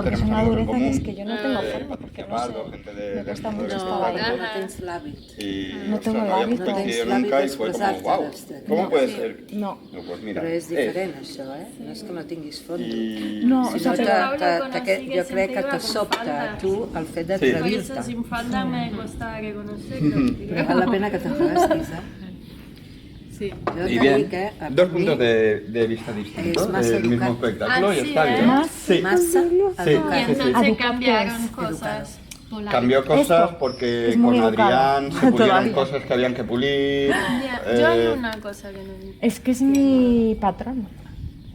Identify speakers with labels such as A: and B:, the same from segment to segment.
A: porque es
B: tenemos
A: una
B: amigos en
A: dureza que
B: común.
A: es que yo no tengo forma, porque no
B: Pardo,
A: sé,
B: gente
A: me cuesta
B: del mundo
A: mucho
B: del
A: estar ahí.
B: espectáculo.
C: No tens l'hàbit.
B: Y
A: No
B: ostras,
A: tengo
B: no
A: el
B: habíamos
A: hábito.
B: coincidido
C: No tens
B: nunca y
C: l'hàbit
B: fue como,
C: d'expressar-te
B: wow,
C: d'abstracte.
B: ¿cómo
A: No.
B: puede ser?
A: No.
B: No, pues mira,
C: Però és diferent, això, No és que no tinguis fons.
B: Y...
A: No, o
C: Si
A: sea,
C: no,
A: pero-
C: jo crec que te sobta, tu, el fet
B: Sí.
D: Por eso
C: d'atrevir-te.
D: sin falda me costaba reconocerlo.
C: Però val la pena que t'enfadestis,
D: Sí.
C: Jo
B: Y
C: t'he
B: bien,
C: dit que a
B: dos
C: mi
B: puntos de vista distintos
C: es más
B: del mismo
C: educado.
B: espectáculo
D: Ah,
B: y
D: sí,
B: está
D: ¿eh?
B: bien.
A: Más
B: Sí,
C: massa
B: Sí.
D: Y
C: educat.
D: entonces
A: Educado,
D: cambiaron
C: ¿qué es?
D: cosas.
B: cambió cosas
A: Esto
B: porque
A: es muy
B: con
A: educado.
B: Adrián se pulieron
A: Todavía.
B: cosas que habían que pulir.
D: Mira, yo hay una cosa que no entiendo.
A: Es que es mi patrón.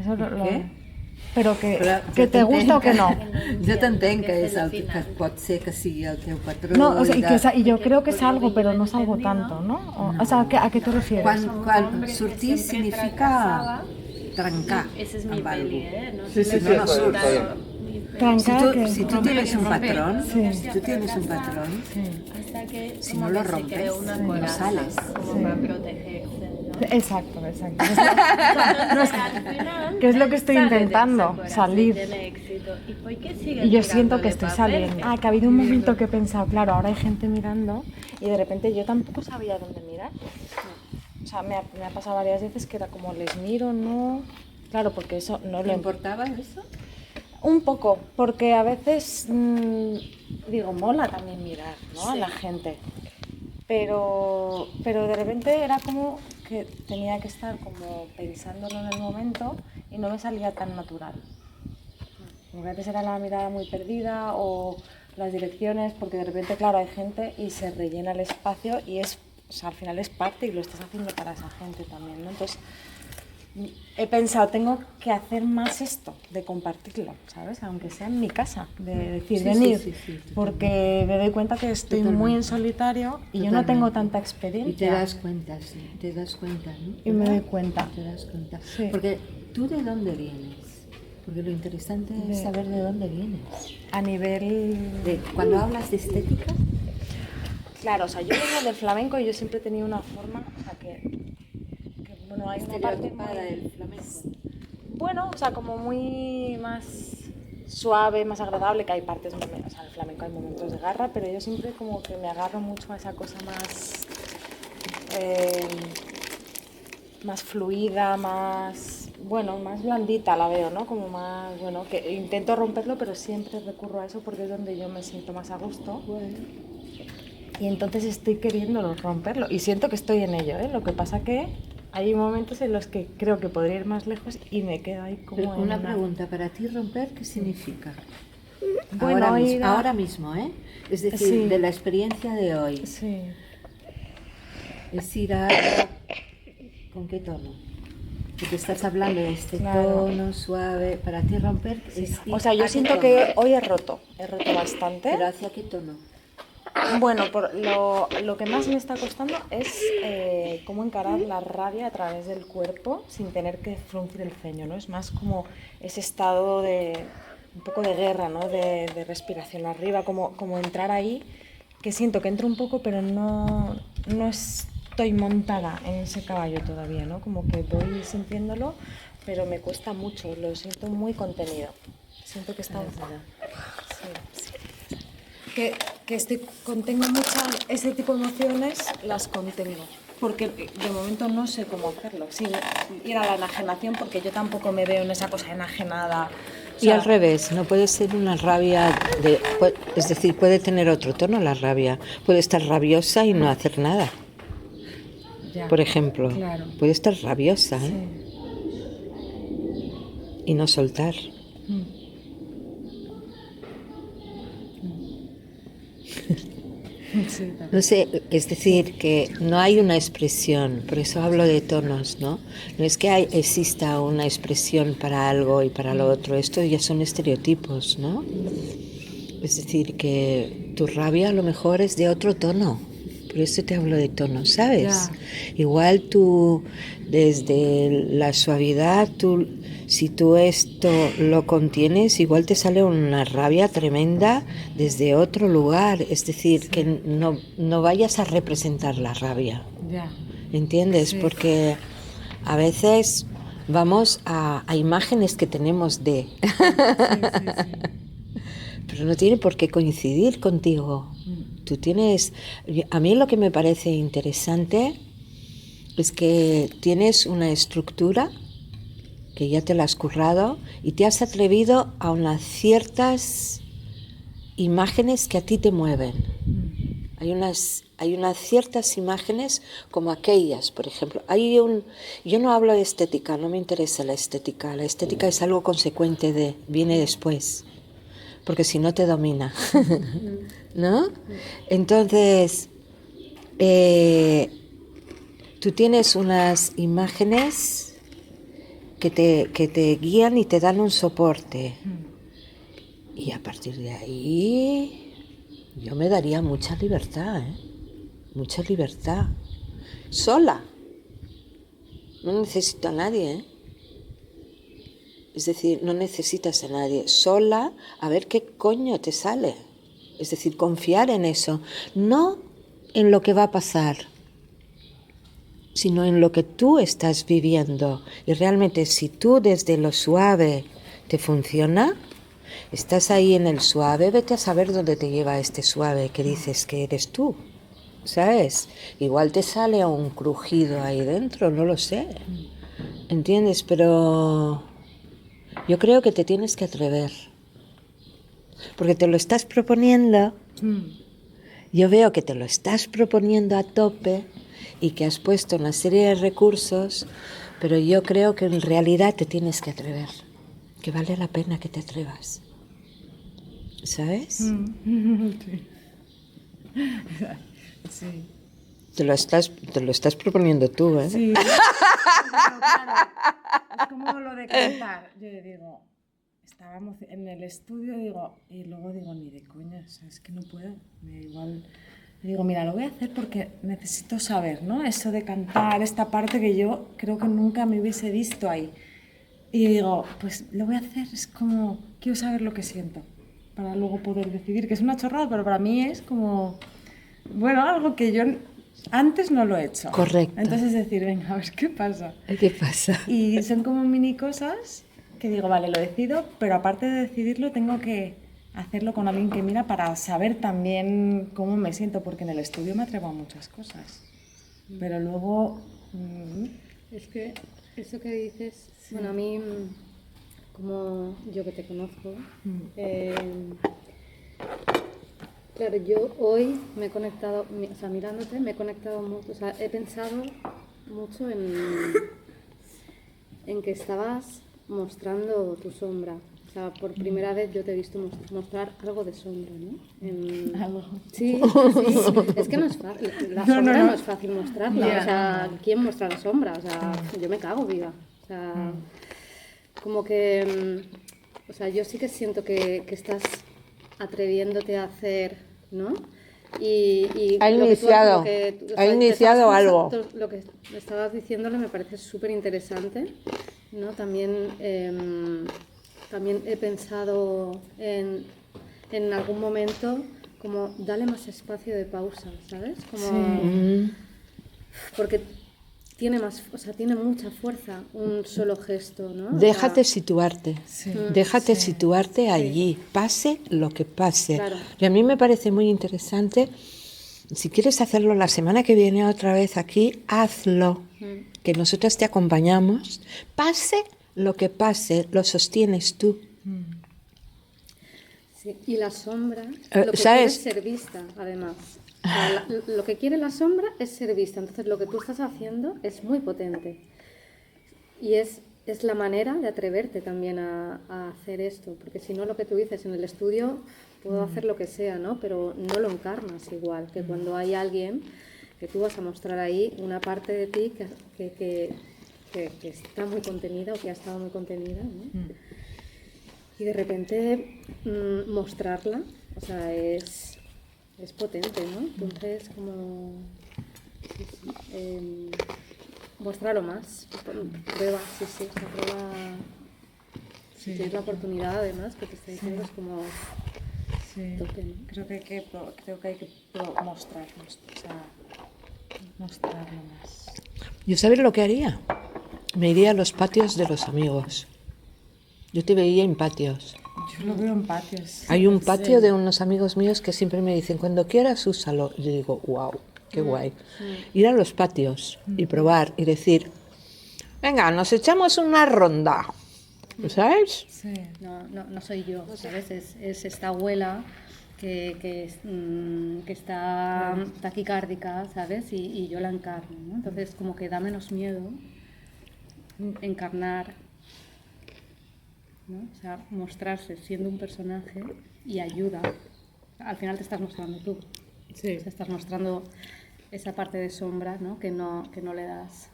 A: Eso
C: Què?
A: Pero que,
C: Però
A: que
C: jo
A: te gusta o que no.
C: Jo t'entenc que, és el, que pot ser que sigui el teu patró.
A: No, o sea,
C: i
A: y yo creo que salgo, pero no salgo tanto, ¿no? O sea, ¿a qué te refieres?
C: Quan sortir significa trencar
D: Esa es mi
C: amb algú.
D: peli, ¿eh? No
B: Sí,
D: sé
B: sí,
C: no,
B: sí,
C: no
B: está bien,
C: surts.
B: está bien.
A: Trancar
C: Si tú tienes un patrón,
A: Sí.
C: si tú tienes un patrón,
D: Hasta que
C: Si
D: como
C: no lo
D: que se
C: rompes,
D: creó una
C: no
D: coraza,
C: sales.
D: como para protegerse, ¿no?
A: Exacto, exacto.
D: Entonces, al final,
A: ¿Qué es lo que estoy
D: sale de
A: intentando?
D: esa coraza y
A: Salir.
D: tiene éxito. ¿Y por qué sigue
A: Y yo siento
D: tirándole
A: que estoy
D: papel?
A: saliendo. Ah, que ha habido un momento que he pensado, claro, ahora hay gente mirando y de repente yo tampoco sabía dónde mirar. O sea, me ha pasado varias veces que era como, les miro, no. Claro, porque eso no
C: ¿te
A: lo
C: importaba eso?
A: Un poco, porque a veces digo, mola también mirar, ¿no? A la gente. Pero de repente era como que tenía que estar como pensándolo en el momento y no me salía tan natural. Porque a veces era la mirada muy perdida o las direcciones, porque de repente, claro, hay gente y se rellena el espacio y es, o sea, al final es parte y lo estás haciendo para esa gente también, ¿no? Entonces, he pensado, tengo que hacer más esto, de compartirlo, ¿sabes? Aunque sea en mi casa, de decir,
C: Sí,
A: venir,
C: sí, sí, totalmente.
A: porque me doy cuenta que estoy muy en solitario y yo no tengo tanta
C: Y te
A: experiencia.
C: das cuenta, sí, te das cuenta, ¿no?
A: Y me
C: ¿Verdad?
A: doy cuenta.
C: Te das cuenta.
A: Sí.
C: Porque tú de dónde vienes, porque lo interesante es saber de dónde vienes.
A: A nivel...
C: Cuando hablas de estética,
A: Claro, o sea, yo vengo del flamenco y yo siempre he tenido una forma, o sea, bueno, hay una parte
C: estereotipada
A: muy...
C: del flamenco.
A: Bueno, o sea, como muy más suave, más agradable, que hay partes, o sea, en el flamenco hay momentos de garra, pero yo siempre como que me agarro mucho a esa cosa más, más fluida, más, bueno, más blandita la veo, ¿no? Como más, bueno, que intento romperlo, pero siempre recurro a eso porque es donde yo me siento más a gusto. Y entonces estoy queriendo romperlo y siento que estoy en ello, ¿eh? Lo que pasa que hay momentos en los que creo que podría ir más lejos y me quedo ahí como
C: Pero
A: en
C: una pregunta, para ti romper, ¿qué significa?
A: Bueno,
C: ahora mismo, ¿eh? Es decir,
A: Sí.
C: de la experiencia de hoy.
A: Sí.
C: Es ir a... ¿Con qué tono? Porque estás hablando de este
A: Claro.
C: tono suave. Para ti romper es ir
A: O sea, yo
C: ¿a qué
A: siento
C: tono?
A: que hoy he roto bastante.
C: ¿Pero hacia qué tono?
A: Bueno, lo que más me está costando es cómo encarar la rabia a través del cuerpo sin tener que fruncir el ceño, ¿no? Es más como ese estado de un poco de guerra, ¿no? De respiración arriba, como entrar ahí, que siento que entro un poco, pero no estoy montada en ese caballo todavía, ¿no? Como que voy sintiéndolo, pero me cuesta mucho, lo siento muy contenido. Siento que está... Sí. Que contengo muchas, ese tipo de emociones las contengo, porque de momento no sé cómo hacerlo, sin ir a la enajenación, porque yo tampoco me veo en esa cosa enajenada. O
C: Y
A: sea,
C: al revés, no puede ser una rabia, es decir, puede tener otro tono la rabia. Puede estar rabiosa y no hacer nada,
A: ya,
C: por ejemplo.
A: Claro.
C: Puede estar rabiosa, ¿eh?
A: Sí.
C: Y no soltar.
A: Sí, también.
C: No sé, es decir, que no hay una expresión, por eso hablo de tonos, ¿no? No es que exista una expresión para algo y para lo otro, esto ya son estereotipos, ¿no? Es decir, que tu rabia a lo mejor es de otro tono, por eso te hablo de tonos, ¿sabes? Igual tú, desde la suavidad, si tú esto lo contienes, igual te sale una rabia tremenda desde otro lugar, es decir, que no vayas a representar la rabia,
A: Ya.
C: ¿entiendes?
A: Sí.
C: Porque a veces vamos a imágenes que tenemos de...
A: Sí.
C: pero no tiene por qué coincidir contigo. Tú tienes... A mí lo que me parece interesante es que tienes una estructura que ya te la has currado y te has atrevido a unas ciertas imágenes que a ti te mueven. Hay unas ciertas imágenes como aquellas, por ejemplo. Yo no hablo de estética, no me interesa la estética. La estética es algo consecuente viene después, porque si no te domina, ¿no? Entonces, tú tienes unas imágenes que te guían y te dan un soporte. Y a partir de ahí, yo me daría mucha libertad, mucha libertad. Sola. No necesito a nadie, Es decir, no necesitas a nadie. Sola, a ver qué coño te sale. Es decir, confiar en eso. No en lo que va a pasar, sino en lo que tú estás viviendo. Y realmente si tú desde lo suave te funciona, estás ahí en el suave, vete a saber dónde te lleva este suave que dices que eres tú, ¿sabes? Igual te sale un crujido ahí dentro, no lo sé, ¿entiendes? Pero yo creo que te tienes que atrever, porque te lo estás proponiendo. Yo veo que te lo estás proponiendo a tope y que has puesto una serie de recursos, pero yo creo que en realidad te tienes que atrever, que vale la pena que te atrevas, ¿sabes?
A: Sí.
C: Te lo estás proponiendo tú, ¿eh?
A: Sí. Pero claro, es como lo de cantar. Yo digo, estábamos en el estudio y luego digo, ni de coña, o sea, es que no puedo. Igual digo, mira, lo voy a hacer porque necesito saber, ¿no? Eso de cantar, esta parte que yo creo que nunca me hubiese visto ahí. Y digo, pues lo voy a hacer, es como, quiero saber lo que siento, para luego poder decidir, que es una chorrada, pero para mí es como, bueno, algo que yo antes no lo he hecho.
C: Correcto.
A: Entonces decir, venga, a ver qué pasa.
C: ¿Qué pasa?
A: Y son como mini cosas que digo, vale, lo decido, pero aparte de decidirlo tengo que hacerlo con alguien que mira para saber también cómo me siento, porque en el estudio me atrevo a muchas cosas. Pero luego...
E: Es que eso que dices, bueno, a mí, como yo que te conozco, claro, yo hoy me he conectado, o sea, mirándote, me he conectado mucho, o sea, he pensado mucho en que estabas mostrando tu sombra. O sea, por primera vez yo te he visto mostrar algo de sombra, ¿no?
A: Algo.
E: Sí, sí, es que no es fácil, la sombra no es fácil mostrarla,
A: Ya.
E: o sea, ¿quién muestra la sombra? O sea, yo me cago viva, o sea, como que, o sea, yo sí que siento que estás atreviéndote a hacer, ¿no? Y
C: Ha
E: lo que tú-
C: iniciado,
E: lo que tú- o
C: ha
E: sea, te
C: iniciado
E: estabas
C: algo.
E: pensando- Lo que estabas diciéndole me parece súper interesante, ¿no? También he pensado en algún momento como dale más espacio de pausa, ¿sabes? Como, porque tiene mucha fuerza un solo gesto, ¿no? O
C: Déjate
E: sea,
C: situarte.
A: Sí.
C: Déjate situarte allí, pase lo que pase.
E: Claro.
C: Y a mí me parece muy interesante, si quieres hacerlo la semana que viene otra vez aquí, hazlo, que nosotras te acompañamos. Pase lo que pase, lo sostienes tú.
E: sí. Y la sombra,
C: ¿sabes?
E: lo que quiere es ser vista, además. O sea, lo que quiere la sombra es ser vista. Entonces, lo que tú estás haciendo es muy potente. Y es la manera de atreverte también a hacer esto. Porque si no, lo que tú dices, en el estudio puedo hacer lo que sea, ¿no? Pero no lo encarnas igual que cuando hay alguien que tú vas a mostrar ahí una parte de ti que está muy contenida o que ha estado muy contenida, ¿no? Y de repente mostrarla, o sea, es potente, ¿no? Entonces, como... sí, sí, muéstralo más, prueba, sí, esta prueba, si tienes la oportunidad además, que te estoy diciendo, es como
A: Sí.
E: tope, ¿no?
A: Creo que hay que mostrarnos, o sea, mostrarlo más.
C: ¿Yo sabes lo que haría? Me iría a los patios de los amigos. Yo te veía en patios.
A: Yo lo veo en patios.
C: Hay un patio de unos amigos míos que siempre me dicen, cuando quieras úsalo. Y yo digo, wow, qué guay. Ir a los patios y probar y decir, venga, nos echamos una ronda. ¿Sabes?
A: Sí.
E: No soy yo, ¿sabes? Es esta abuela que está taquicárdica, ¿sabes? Y yo la encarno, ¿no? Entonces, como que da menos miedo encarnar, ¿no? O sea, mostrarse siendo un personaje y ayuda. Al final te estás mostrando tú.
A: Sí.
E: O sea, estás mostrando esa parte de sombra, ¿no? Que no le das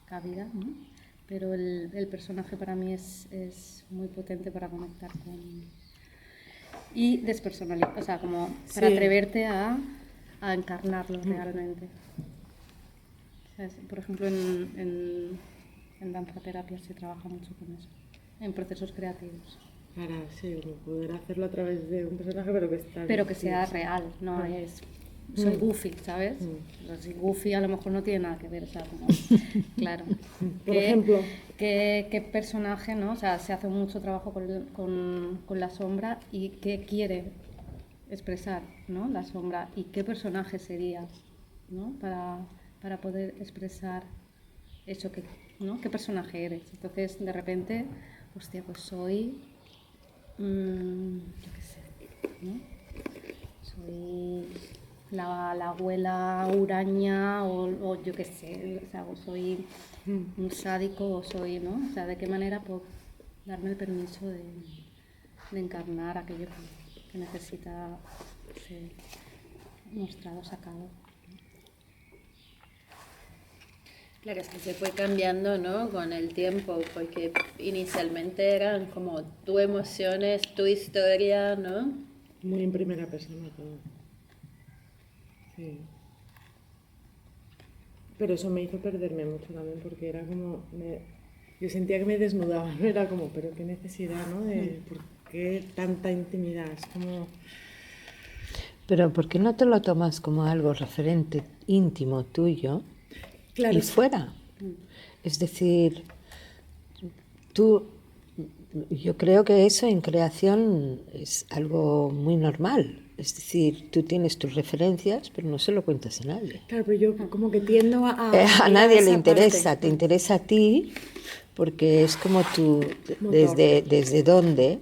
E: cabida, ¿no? Pero el personaje para mí es muy potente para conectar con... Y despersonalizar, o sea, como para atreverte a encarnarlo realmente. ¿Sabes? Por ejemplo, en danzaterapia se trabaja mucho con eso, en procesos creativos.
A: Para poder hacerlo a través de un personaje,
E: Pero que sea real, no es... Soy Goofy, ¿sabes? Pero si Goofy a lo mejor no tiene nada que ver, o sea, como, claro.
A: Por ejemplo.
E: ¿Qué personaje, no? O sea, se hace mucho trabajo con la sombra y qué quiere expresar, ¿no? La sombra y qué personaje sería, ¿no? Para poder expresar eso que, ¿no? ¿Qué personaje eres? Entonces, de repente, hostia, pues soy, yo qué sé, ¿no? Soy la abuela huraña o yo qué sé, o sea, o soy un sádico o soy, ¿no? O sea, ¿de qué manera puedo darme el permiso de encarnar aquello que necesita ser mostrado, sacado?
D: Claro, es que se fue cambiando, ¿no? Con el tiempo, porque inicialmente eran como tu emociones, tu historia, ¿no?
A: Muy en primera persona todo. Sí. Pero eso me hizo perderme mucho también, porque era como... yo sentía que me desnudaba, ¿no? Era como, pero qué necesidad, ¿no? ¿Por qué tanta intimidad? Es como...
C: Pero ¿por qué no te lo tomas como algo referente íntimo tuyo
A: Claro,
C: y fuera? Es decir, yo creo que eso en creación es algo muy normal. Es decir, tú tienes tus referencias, pero no se lo cuentas a nadie.
A: Claro, pero yo como que tiendo a
C: A nadie le interesa, te interesa a ti, porque es como tú, desde dónde,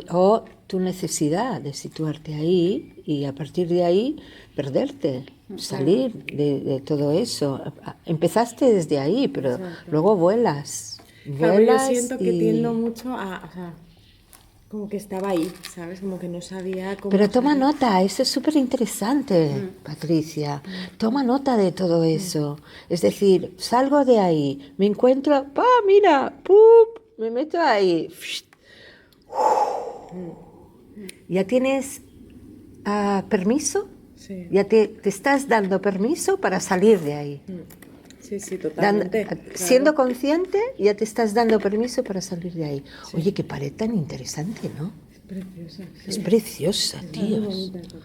C: o tu necesidad de situarte ahí y a partir de ahí perderte, salir de todo eso. Empezaste desde ahí, pero luego vuelas.
A: Claro, yo siento que tiendo mucho o sea, como que estaba ahí, ¿sabes? Como que no sabía cómo...
C: Pero toma nota, eso es súper interesante, Patricia. Toma nota de todo eso. Es decir, salgo de ahí, me encuentro, mira, ¡pup! Me meto ahí. ¿Ya tienes permiso?
A: Sí.
C: ¿Ya te estás dando permiso para salir de ahí?
A: Sí, sí, totalmente.
C: Siendo consciente, ya te estás dando permiso para salir de ahí. Oye, qué pared tan interesante, ¿no?
A: Preciosa. Sí.
C: Es preciosa,
A: Muy
C: tíos.
A: bonita de tocar.